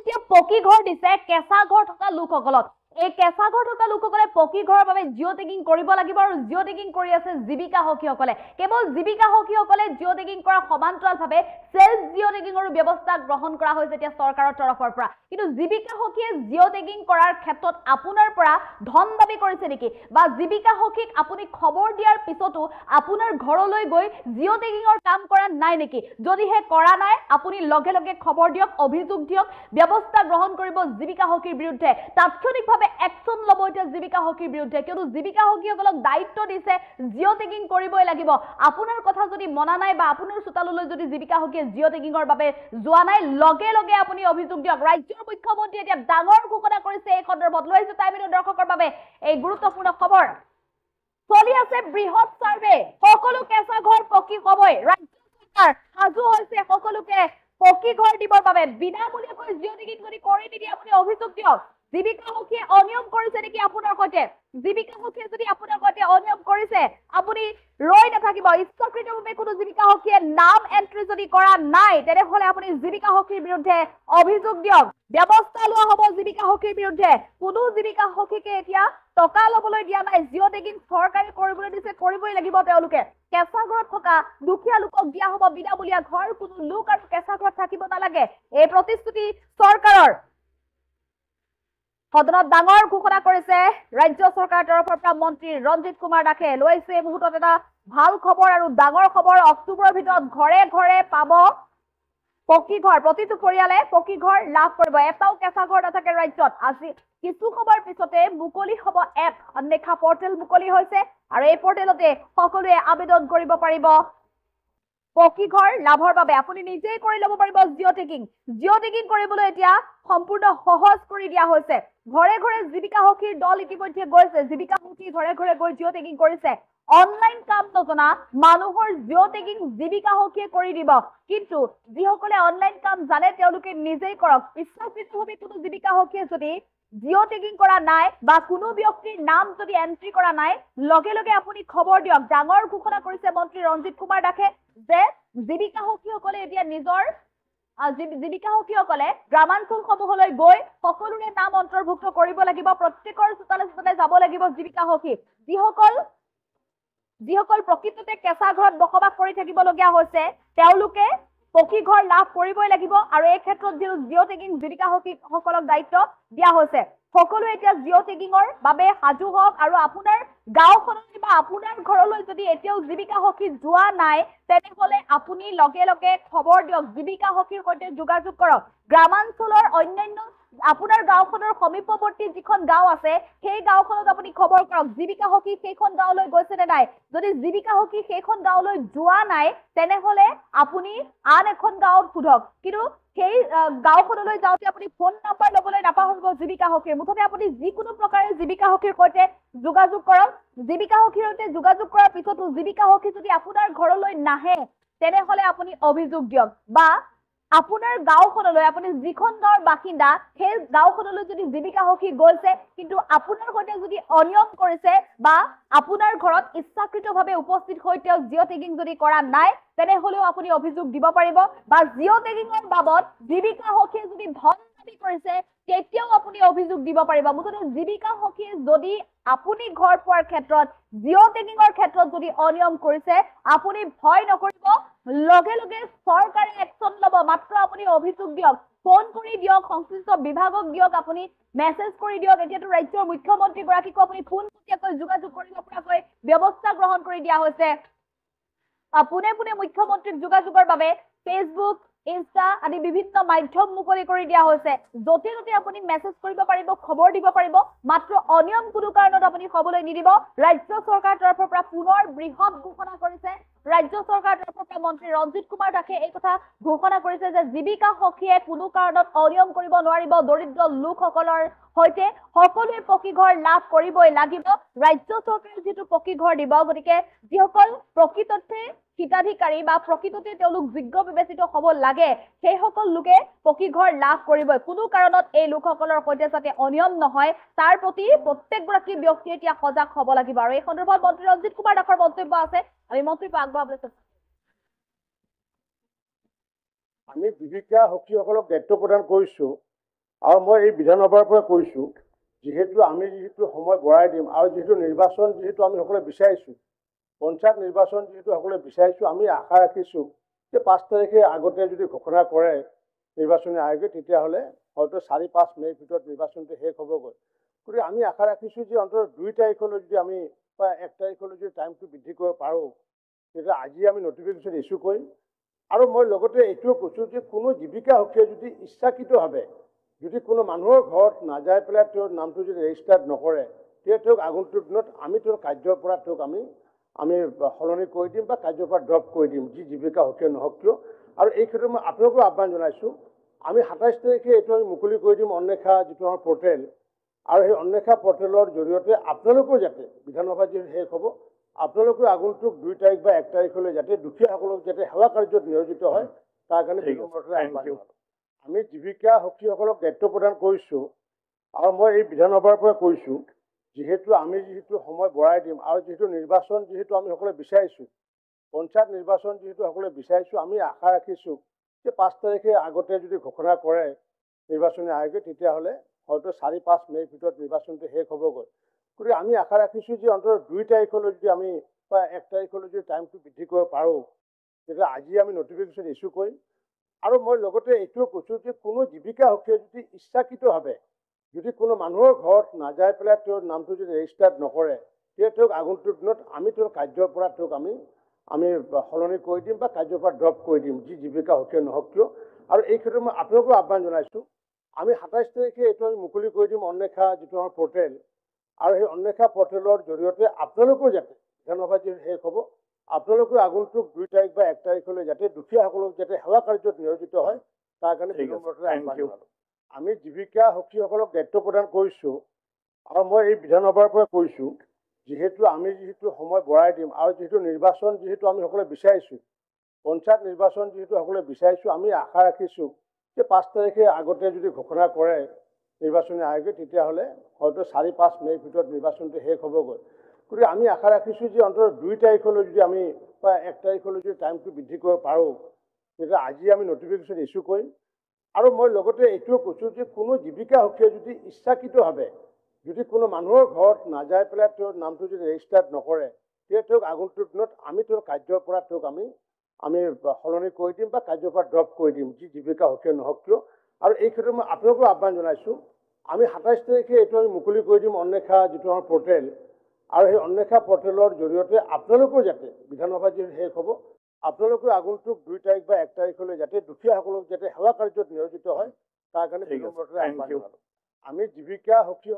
এতিয়া পকী ঘৰ দিছে কেঁচা ঘৰ থকা লোকসকলক। এই কেঁচা ঘৰ থকা লোকসকলে পকী ঘৰৰ বাবে জিঅ' টেগিং কৰিব লাগিব আৰু জিঅ' টেগিং কৰি আছে জীৱিকা সখীসকলে। কেৱল জীৱিকা সখীসকলে জিঅ' টেগিং কৰা সমান্তৰালভাৱে সেলফ জিঅ' টেগিঙৰ ব্যৱস্থা গ্ৰহণ কৰা হৈছে এতিয়া চৰকাৰৰ তৰফৰ পৰা। কিন্তু জীৱিকা সখীয়ে জিঅ' টেগিং কৰাৰ ক্ষেত্ৰত আপোনাৰ পৰা ধন দাবী কৰিছে নেকি, বা জীৱিকা সখীক আপুনি খবৰ দিয়াৰ পিছতো আপোনাৰ ঘৰলৈ গৈ জিঅ' টেগিঙৰ কাম কৰা নাই নেকি? যদিহে কৰা নাই আপুনি লগে লগে খবৰ দিয়ক, অভিযোগ দিয়ক, ব্যৱস্থা গ্ৰহণ কৰিব জীৱিকা সখীৰ বিৰুদ্ধে। তাৎক্ষণিকভাৱে একশন লব এতিয়া জীৱিকা সখীৰ বিৰুদ্ধে, কিয়নো জীৱিকা সখীসকলক দায়িত্ব দিছে জিঅ' টেগিং কৰিবই লাগিব। আপোনাৰ কথা যদি মনা নাই বা আপোনাৰ চোতাললৈ যদি জীৱিকা সখীয়ে জিঅ' টেগিঙৰ বাবে যোৱা নাই, লগে লগে আপুনি অভিযোগ দিয়ক। ৰাজ্যৰ মুখ্যমন্ত্ৰী এতিয়া ডাঙৰ ঘোষণা কৰিছে এই সন্দৰ্ভত। লৈ আহিছো টাইম মিনিট দৰ্শকৰ বাবে এই গুৰুত্বপূৰ্ণ খবৰ। চলি আছে বৃহৎ সাৰ্ভে, সকলো কেঁচা ঘৰ পকী হবই। ৰাজ্য চৰকাৰ সাজু হৈছে সকলোকে পকী ঘৰ দিবৰ বাবে। বিনামূলীয়াকৈ জিঅ' টেগিং যদি কৰি নিদিয়ে আপুনি অভিযোগ দিয়ক। জীৱিকা সখীয়ে অনিয়ম কৰিছে নেকি আপোনাৰ সৈতে? জীৱিকা সখীয়ে যদি আপোনাৰ সৈতে অনিয়ম কৰিছে আপুনি ৰৈ নাথাকিব। ইচ্ছাকৃতভাৱে কোনো জীৱিকা সখীয়ে নাম এন্ট্ৰি যদি কৰা নাই তেনেহলে আপুনি জীৱিকা সখীৰ বিৰুদ্ধে অভিযোগ দিয়ক। ব্যৱস্থা লোৱা হব জীৱিকা সখীৰ বিৰুদ্ধে। কোনো জীৱিকা সখীকে এতিয়া টকা লবলৈ দিয়া নাই। জিঅ' টেগিং চৰকাৰে কৰিবলৈ দিছে, কৰিবই লাগিব তেওঁলোকে। কেঁচা ঘৰত থকা দুখীয়া লোকক দিয়া হব বিনামূলীয়া ঘৰ। কোনো লোক আৰু কেঁচা ঘৰত থাকিব নালাগে, এই প্ৰতিশ্ৰুতি চৰকাৰৰ। সদনত ডাঙৰ ঘোষণা কৰিছে ৰাজ্য চৰকাৰৰ তৰফৰ পৰা মন্ত্ৰী ৰঞ্জিত কুমাৰ দাসে। লৈ আহিছে এই মুহূৰ্তত এটা ভাল খবৰ আৰু ডাঙৰ খবৰ। অক্টোবৰৰ ভিতৰত ঘৰে ঘৰে পাব পকী ঘৰ। প্ৰতিটো পৰিয়ালে পকী ঘৰ লাভ কৰিব। এটাও কেঁচা ঘৰ নাথাকে ৰাজ্যত। আজি কিছু সময়ৰ পিছতে মুকলি হব এপ অন্বেষা পৰ্টেল মুকলি হৈছে আৰু এই পৰ্টেলতে সকলোৱে আবেদন কৰিব পাৰিব পকী ঘৰ লাভৰ বাবে। আপুনি নিজেই কৰি ল'ব পাৰিব জিঅ' টেগিং। জিঅ' টেগিং কৰিবলৈ এতিয়া সম্পূৰ্ণ সহজ কৰি দিয়া হৈছে। ঘৰে ঘৰে জীৱিকা সখীৰ দল ইতিমধ্যে গৈছে। জীৱিকা সখী ঘৰে ঘৰে গৈ জিঅ' টেগিং কৰিছে। অনলাইন কাম নজনা মানুহৰ জিঅ' টেগিং জীৱিকা সখীয়ে কৰি দিব। কিন্তু যিসকলে অনলাইন কাম জানে তেওঁলোকে নিজেই কৰক। ইচ্ছাকৃতভাৱে কোনো জীৱিকা সখীয়ে যদি জিঅ' টেগিং কৰা নাই বা কোনো ব্যক্তিৰ নাম যদি এন্ট্ৰি কৰা নাই, লগে লগে আপুনি খবৰ দিয়ক। ডাঙৰ ঘোষণা কৰিছে মন্ত্ৰী ৰঞ্জিত কুমাৰ দাসে যে জীৱিকা সখীসকলে এতিয়া নিজৰ জীৱিকা সখীসকলে গ্ৰামাঞ্চলসমূহলৈ গৈ সকলোৰে নাম অন্তৰ্ভুক্ত কৰিব লাগিব। প্ৰত্যেকৰ চোতালে চোতালে যাব লাগিব জীৱিকা সখী। যিসকল প্ৰকৃততে কেঁচা ঘৰত বসবাস কৰি থাকিবলগীয়া হৈছে তেওঁলোকে পকী ঘৰ লাভ কৰিবই লাগিব। আৰু এই ক্ষেত্ৰত জিঅ' টেগিং জীৱিকা সখীসকলক দায়িত্ব দিয়া হৈছে। সকলোৱে এতিয়া জিঅ' টেগিঙৰ বাবে সাজু হওক। আৰু আপোনাৰ গাঁওখনলৈ বা আপোনাৰ ঘৰলৈ যদি এতিয়াও জীৱিকা সখী যোৱা নাই তেনেহলে আপুনি লগে লগে খবৰ দিয়ক। জীৱিকা সখীৰ সৈতে যোগাযোগ কৰক। গ্ৰামাঞ্চলৰ অন্যান্য আপোনাৰ গাঁওখনৰ সমীপৱৰ্তী যিখন গাঁও আছে সেই গাঁওখনত আপুনি খবৰ কৰক জীৱিকা সখী সেইখন গাঁৱলৈ গৈছে নে নাই। যদি জীৱিকা সখী সেইখন গাঁৱলৈ যোৱা নাই তেনেহলে আপুনি আন এখন গাঁৱত সোধক। কিন্তু সেই গাঁওখনলৈ যাওঁতে আপুনি ফোন নাম্বাৰ লবলৈ নাপাহৰিব জীৱিকা সখীৰ। মুঠতে আপুনি যিকোনো প্ৰকাৰে জীৱিকা সখীৰ সৈতে যোগাযোগ কৰক। জীৱিকা সখীৰ সৈতে যোগাযোগ কৰাৰ পিছতো জীৱিকা সখী যদি আপোনাৰ ঘৰলৈ নাহে তেনেহলে আপুনি অভিযোগ দিয়ক। বা আপোনাৰ গাঁওখনলৈ, আপুনি যিখন গাঁৱৰ বাসিন্দা সেই গাঁওখনলৈ যদি জীৱিকা সখী গৈছে কিন্তু আপোনাৰ সৈতে যদি অনিয়ম কৰিছে বা আপোনাৰ ঘৰত ইচ্ছাকৃতভাৱে উপস্থিত হৈ তেওঁ জিঅ' টেগিং যদি কৰা নাই তেনেহলেও আপুনি অভিযোগ দিব পাৰিব। বা জিঅ' টেগিঙৰ বাবদ জীৱিকা সখীয়ে যদি ধন দাবী কৰিছে তেতিয়াও আপুনি অভিযোগ দিব পাৰিব। মুঠতে জীৱিকা সখীয়ে যদি আপুনি ঘৰ পোৱাৰ ক্ষেত্ৰত জিঅ' টেগিঙৰ ক্ষেত্ৰত যদি অনিয়ম কৰিছে আপুনি ভয় নকৰিব, লগে লগে চৰকাৰে একশন লব। মাত্ৰ আপুনি অভিযোগ দিয়ক, ফোন কৰি দিয়ক, সংশ্লিষ্ট বিভাগক দিয়ক, আপুনি মেছেজ কৰি দিয়ক। এতিয়াতো ৰাজ্যৰ মুখ্যমন্ত্ৰী গৰাকীকো আপুনি পোনপটীয়াকৈ যোগাযোগ কৰিব পৰাকৈ ব্যৱস্থা গ্ৰহণ কৰি দিয়া হৈছে। পোনে পোনে মুখ্যমন্ত্ৰীক যোগাযোগৰ বাবে ফেচবুক, ইনষ্টা আদি বিভিন্ন মাধ্যম মুকলি কৰি দিয়া হৈছে। য'তে ত'তে আপুনি মেছেজ কৰিব পাৰিব, খবৰ দিব পাৰিব। মাত্ৰ অনিয়ম কোনো কাৰণত আপুনি হ'বলৈ নিদিব। ৰাজ্য চৰকাৰৰ তৰফৰ পৰা পুনৰ বৃহৎ ঘোষণা কৰিছে ৰাজ্য চৰকাৰৰ তৰফৰ পৰা মন্ত্ৰী ৰঞ্জিত কুমাৰ দাসে এই কথা ঘোষণা কৰিছে যে জীৱিকা সখীয়ে কোনো কাৰণত অনিয়ম কৰিব নোৱাৰিব। দৰিদ্ৰ লোকসকলৰ সৈতে সকলোৱে পকী ঘৰ লাভ কৰিবই লাগিব। ৰাজ্য চৰকাৰে যিটো পকী ঘৰ দিব, গতিকে যিসকল প্ৰকৃততে হিতাধিকাৰী বা প্ৰকৃততে তেওঁলোক যোগ্য বিবেচিত হ'ব লাগে সেই সকল লোকে পকী ঘৰ লাভ কৰিবই। কোনো কাৰণত এই লোকসকলৰ সৈতে যাতে অনিয়ম নহয় তাৰ প্ৰতি প্ৰত্যেকগৰাকী ব্যক্তি এতিয়া সজাগ হ'ব লাগিব। আৰু এই সন্দৰ্ভত মন্ত্ৰী ৰঞ্জিত কুমাৰ দাসৰ মন্তব্য আছে, আমি মন্ত্ৰীক আগবঢ়াবলৈ চেষ্টা কৰিম। আমি জীৱিকা সখীসকলক দায়িত্ব প্ৰদান কৰিছো আৰু মই এই বিধানসভাৰ পৰা কৈছোঁ, যিহেতু আমি সময় বঢ়াই দিম আৰু যিহেতু নিৰ্বাচন আমি সকলোৱে বিচাৰিছোঁ, পঞ্চায়ত নিৰ্বাচন সকলোৱে বিচাৰিছোঁ, আমি আশা ৰাখিছোঁ যে 5 তাৰিখে আগতে যদি ঘোষণা কৰে নিৰ্বাচনী আয়োগে, তেতিয়াহ'লে হয়তো 4-5 মে'ৰ ভিতৰত নিৰ্বাচনটো শেষ হ'বগৈ। গতিকে আমি আশা ৰাখিছোঁ যে অন্ততঃ 2 তাৰিখলৈ যদি আমি বা 1 তাৰিখলৈ যদি টাইমটো বৃদ্ধি কৰিব পাৰোঁ, তেতিয়া আজি আমি নটিফিকেশ্যন ইছ্যু কৰিম। আৰু মই লগতে এইটোও কৈছোঁ যে কোনো জীৱিকাসখীয়ে যদি ইচ্ছাকৃতভাৱে যদি কোনো মানুহৰ ঘৰত নাযাই পেলাই তেওঁৰ নামটো যদি ৰেজিষ্টাৰ্ড নকৰে, তেতিয়া তেওঁক আগন্তুক দিনত আমি তেওঁৰ কাৰ্যৰ পৰা তেওঁক আমি সলনি কৰি দিম বা কাৰ্যৰ পৰা ড্ৰপ কৰি দিম, যি জীৱিকাসখীয়ে নহওক কিয়। আৰু এই ক্ষেত্ৰত মই আপোনালোকো আহ্বান জনাইছোঁ, আমি 27 তাৰিখে এইটো আমি মুকলি কৰি দিম অন্বেষা যিটো আমাৰ পৰ্টেল, আৰু সেই অন্বেষা পৰ্টেলৰ জৰিয়তে আপোনালোকেও যাতে বিধানসভা যিহেতু শেষ হ'ব, আপোনালোকেও আগন্তুক 2 তাৰিখ বা 1 তাৰিখলৈ যাতে দুখীয়াসকলক যাতে সেৱা কাৰ্যত নিয়োজিত হয়, তাৰ কাৰণে আমি জীৱিকা সখীসকলক দায়িত্ব প্ৰদান কৰিছোঁ। আৰু মই এই বিধানসভাৰ পৰা কৈছোঁ, যিহেতু আমি সময় বঢ়াই দিম আৰু যিহেতু নিৰ্বাচন আমি সকলোৱে বিচাৰিছোঁ, পঞ্চায়ত নিৰ্বাচন সকলোৱে বিচাৰিছোঁ, আমি আশা ৰাখিছোঁ যে 5 তাৰিখে আগতে যদি ঘোষণা কৰে নিৰ্বাচনী আয়োগে, তেতিয়াহ'লে হয়তো 4-5 মে'ৰ ভিতৰত নিৰ্বাচনটো শেষ হ'বগৈ। গতিকে আমি আশা ৰাখিছোঁ যে অন্ততঃ 2 তাৰিখলৈ যদি আমি বা 1 তাৰিখলৈ যদি টাইমটো বৃদ্ধি কৰিব পাৰোঁ, তেতিয়া আজি আমি নটিফিকেশ্যন ইছ্যু কৰিম। আৰু মই লগতে এইটোও কৈছোঁ যে কোনো জীৱিকাসখীয়ে যদি ইচ্ছাকৃতভাৱে যদি কোনো মানুহৰ ঘৰত নাযাই পেলাই তেওঁৰ নামটো যদি ৰেজিষ্টাৰ্ড নকৰে, তেতিয়া তেওঁক আগন্তুক দিনত আমি তেওঁৰ কাৰ্যৰ পৰা তেওঁক আমি সলনি কৰি দিম বা কাৰ্যৰ পৰা ড্ৰপ কৰি দিম, যি জীৱিকাসখীয়ে নহওক কিয়। আৰু এই ক্ষেত্ৰত মই আপোনালোকো আহ্বান জনাইছোঁ, আমি 27 তাৰিখে এইটো আমি মুকলি কৰি দিম অন্বেষা যিটো আমাৰ পৰ্টেল, আৰু সেই অন্বেষা পৰ্টেলৰ জৰিয়তে আপোনালোকেও যাতে বিধানসভা যিহেতু শেষ হ'ব, আপোনালোকেও আগন্তুক 2 তাৰিখ বা 1 তাৰিখলৈ যাতে দুখীয়াসকলক যাতে সেৱা কাৰ্যত নিয়োজিত হয়, তাৰ কাৰণে আমি জীৱিকা সখীসকলক দায়িত্ব প্ৰদান কৰিছোঁ। আৰু মই এই বিধানসভাৰ পৰা কৈছোঁ, যিহেতু আমি সময় বঢ়াই দিম আৰু যিহেতু নিৰ্বাচন আমি সকলোৱে বিচাৰিছোঁ, পঞ্চায়ত নিৰ্বাচন সকলোৱে বিচাৰিছোঁ, আমি আশা ৰাখিছোঁ যে 5 তাৰিখে আগতে যদি ঘোষণা কৰে নিৰ্বাচনী আয়োগে, তেতিয়াহ'লে হয়তো 4-5 মে'ৰ ভিতৰত নিৰ্বাচনটো শেষ হ'বগৈ। গতিকে আমি আশা ৰাখিছোঁ যে অন্ততঃ 2 তাৰিখলৈ যদি আমি বা 1 তাৰিখলৈ যদি টাইমটো বৃদ্ধি কৰিব পাৰোঁ, তেতিয়া আজি আমি নটিফিকেশ্যন ইছ্যু কৰিম। আৰু মই লগতে এইটোও কৈছোঁ যে কোনো জীৱিকাসখীয়ে যদি ইচ্ছাকৃতভাৱে যদি কোনো মানুহৰ ঘৰত নাযাই পেলাই তেওঁৰ নামটো যদি ৰেজিষ্টাৰ্ড নকৰে, তেতিয়া তেওঁক আগন্তুক দিনত আমি তেওঁৰ কাৰ্যৰ পৰা তেওঁক আমি সলনি কৰি দিম বা কাৰ্যৰ পৰা ড্ৰপ কৰি দিম, যি জীৱিকাসখীয়ে নহওক কিয়। আৰু এই ক্ষেত্ৰত মই আপোনালোকো আহ্বান জনাইছোঁ, আমি 27 তাৰিখে এইটো আমি মুকলি কৰি দিম অন্বেষা যিটো আমাৰ পৰ্টেল, আৰু সেই অন্বেষা পৰ্টেলৰ জৰিয়তে আপোনালোকেও যাতে বিধানসভা যিহেতু শেষ হ'ব, আপোনালোকেও আগন্তুক 2 তাৰিখ বা 1 তাৰিখলৈ যাতে দুখীয়াসকলক যাতে সেৱা কাৰ্যত নিয়োজিত হয়, তাৰ কাৰণে আমি জীৱিকা সখী